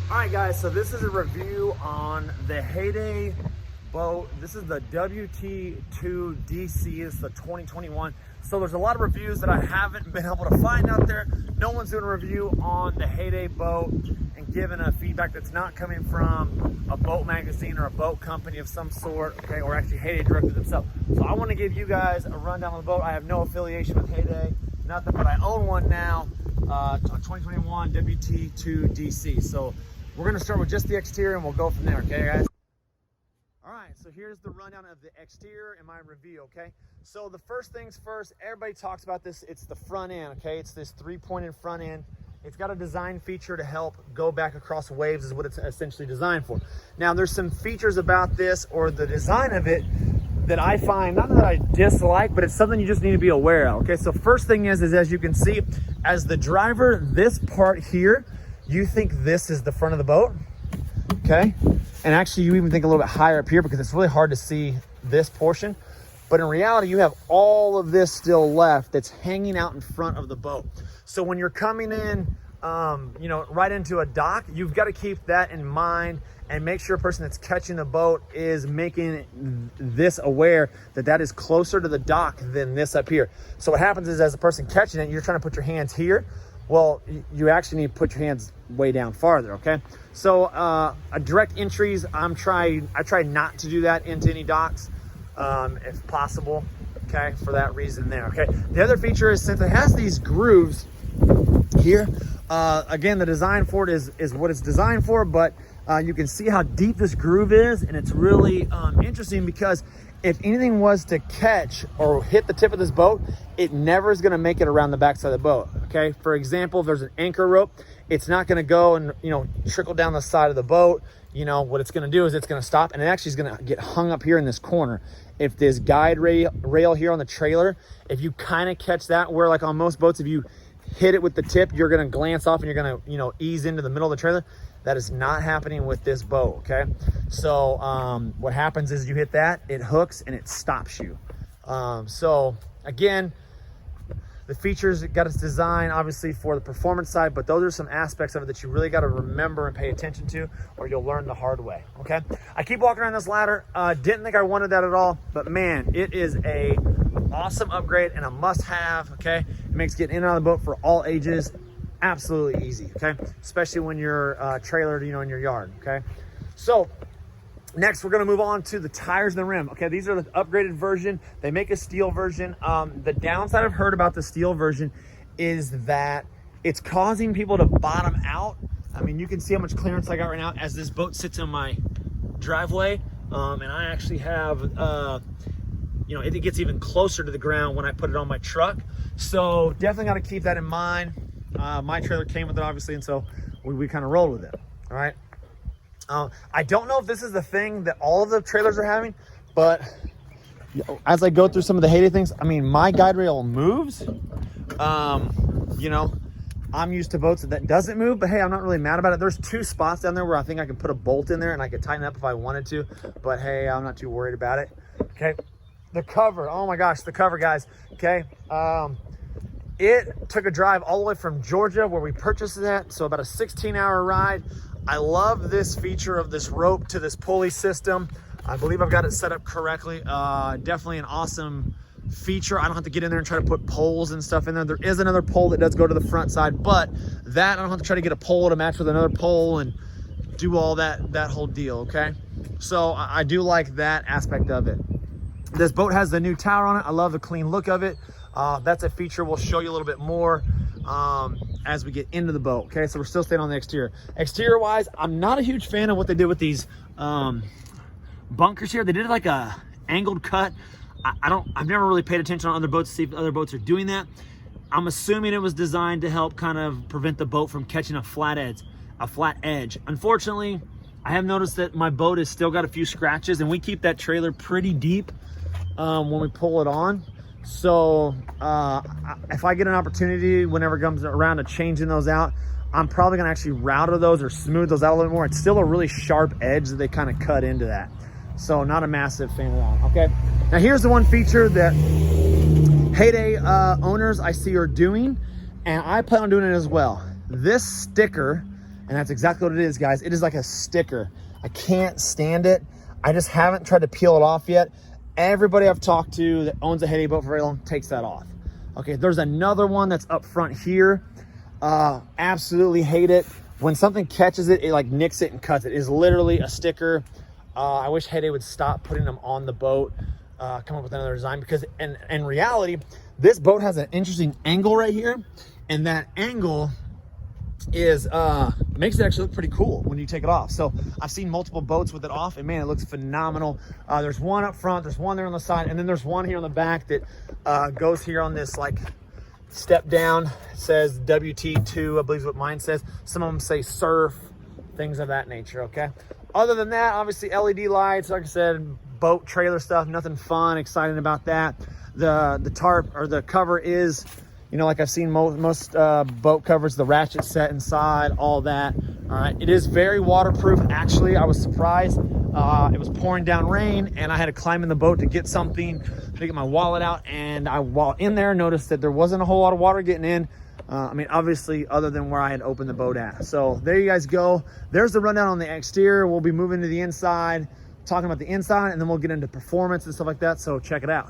All right, guys, so this is a review on the Heyday Boat. This is the WT2DC. It's the 2021. So there's a lot of reviews that I haven't been able to find out there. No one's doing a review on the Heyday Boat and giving a feedback that's not coming from a boat magazine or a boat company of some sort, okay, or actually Heyday directly themselves. So I want to give you guys a rundown on the boat. I have no affiliation with Heyday, nothing, but I own one now, 2021 WT2DC. So we're gonna start with just the exterior and we'll go from there, okay, guys? All right, so here's the rundown of the exterior in my review, okay? So the first things first, everybody talks about this, it's the front end, okay? It's this three-pointed front end. It's got a design feature to help go back across waves is what it's essentially designed for. Now, there's some features about this or the design of it that I find, not that I dislike, but it's something you just need to be aware of, okay? So first thing is as you can see, as the driver, this part here, you think this is the front of the boat, okay? And actually you even think a little bit higher up here because it's really hard to see this portion. But in reality, you have all of this still left that's hanging out in front of the boat. So when you're coming in, you know, right into a dock, you've got to keep that in mind and make sure a person that's catching the boat is making this aware that that is closer to the dock than this up here. So what happens is as a person catching it, you're trying to put your hands here. Well, you actually need to put your hands way down farther, okay? So a direct entries, I try not to do that into any docks if possible, okay, for that reason there, okay? The other feature is since it has these grooves here, again, the design for it is what it's designed for, but you can see how deep this groove is, and it's really interesting because if anything was to catch or hit the tip of this boat, it never is going to make it around the backside of the boat, okay? For example, if there's an anchor rope, it's not going to go and, you know, trickle down the side of the boat. You know, what it's going to do is it's going to stop, and it actually is going to get hung up here in this corner. If this guide rail here on the trailer, if you kind of catch that, where like on most boats, if you hit it with the tip, you're going to glance off and you're going to, you know, ease into the middle of the trailer. That is not happening with this boat, okay? So what happens is you hit that, it hooks and it stops you. So again, the features got its design obviously for the performance side, but those are some aspects of it that you really got to remember and pay attention to, or you'll learn the hard way, okay? I keep walking around this ladder. Didn't think I wanted that at all, but man, it is a awesome upgrade and a must-have, okay? It makes getting in and out of the boat for all ages absolutely easy, okay? Especially when you're trailered, you know, in your yard, okay? So next, we're gonna move on to the tires and the rim. Okay, these are the upgraded version. They make a steel version. The downside I've heard about the steel version is that it's causing people to bottom out. I mean, you can see how much clearance I got right now as this boat sits in my driveway. And I actually have, you know, it gets even closer to the ground when I put it on my truck. So definitely gotta keep that in mind. My trailer came with it, obviously, and so we kind of rolled with it, all right? I don't know if this is the thing that all of the trailers are having, but as I go through some of the Heyday things, I mean, my guide rail moves. You know, I'm used to boats that doesn't move, but hey, I'm not really mad about it. There's two spots down there where I think I can put a bolt in there and I could tighten it up if I wanted to, but hey, I'm not too worried about it, okay? The cover, oh my gosh, the cover, guys, okay? It took a drive all the way from Georgia where we purchased that, so about a 16-hour ride. I love this feature of this rope to this pulley system. I believe I've got it set up correctly. Definitely an awesome feature. I don't have to get in there and try to put poles and stuff in there. There is another pole that does go to the front side, but that I don't have to try to get a pole to match with another pole and do all that whole deal, okay? So I do like that aspect of it. This boat has the new tower on it. I love the clean look of it. That's a feature we'll show you a little bit more as we get into the boat, okay? So we're still staying on the exterior. Exterior wise, I'm not a huge fan of what they did with these bunkers here. They did like a angled cut. I've never really paid attention on other boats to see if other boats are doing that. I'm assuming it was designed to help kind of prevent the boat from catching a flat edge. Unfortunately, I have noticed that my boat has still got a few scratches, and we keep that trailer pretty deep when we pull it on. So if I get an opportunity whenever it comes around to changing those out, I'm probably gonna actually router those or smooth those out a little more. It's still a really sharp edge that they kind of cut into that. So not a massive fan of that, okay? Now here's the one feature that Heyday owners I see are doing, and I plan on doing it as well. This sticker And that's exactly what it is, guys. It is like a sticker. I can't stand it. I just haven't tried to peel it off yet. Everybody I've talked to that owns a Heyday boat for very long takes that off. Okay, there's another one that's up front here. Absolutely hate it. When something catches it, it like nicks it and cuts it. It is literally a sticker. I wish Heyday would stop putting them on the boat, come up with another design, because in reality, this boat has an interesting angle right here, and that angle is makes it actually look pretty cool when you take it off. So I've seen multiple boats with it off, and man, it looks phenomenal. There's one up front, there's one there on the side, and then there's one here on the back that goes here on this like step down. It says WT2, I believe is what mine says. Some of them say surf, things of that nature. Okay, other than that, obviously LED lights, like I said, boat trailer stuff, nothing fun, exciting about that. The tarp or the cover is, you know, like I've seen most boat covers, the ratchet set inside, all that. All right, it is very waterproof. Actually, I was surprised. It was pouring down rain, and I had to climb in the boat to get something, to get my wallet out. And while in there, noticed that there wasn't a whole lot of water getting in. I mean, obviously, other than where I had opened the boat at. So there you guys go. There's the rundown on the exterior. We'll be moving to the inside, talking about the inside, and then we'll get into performance and stuff like that. So check it out.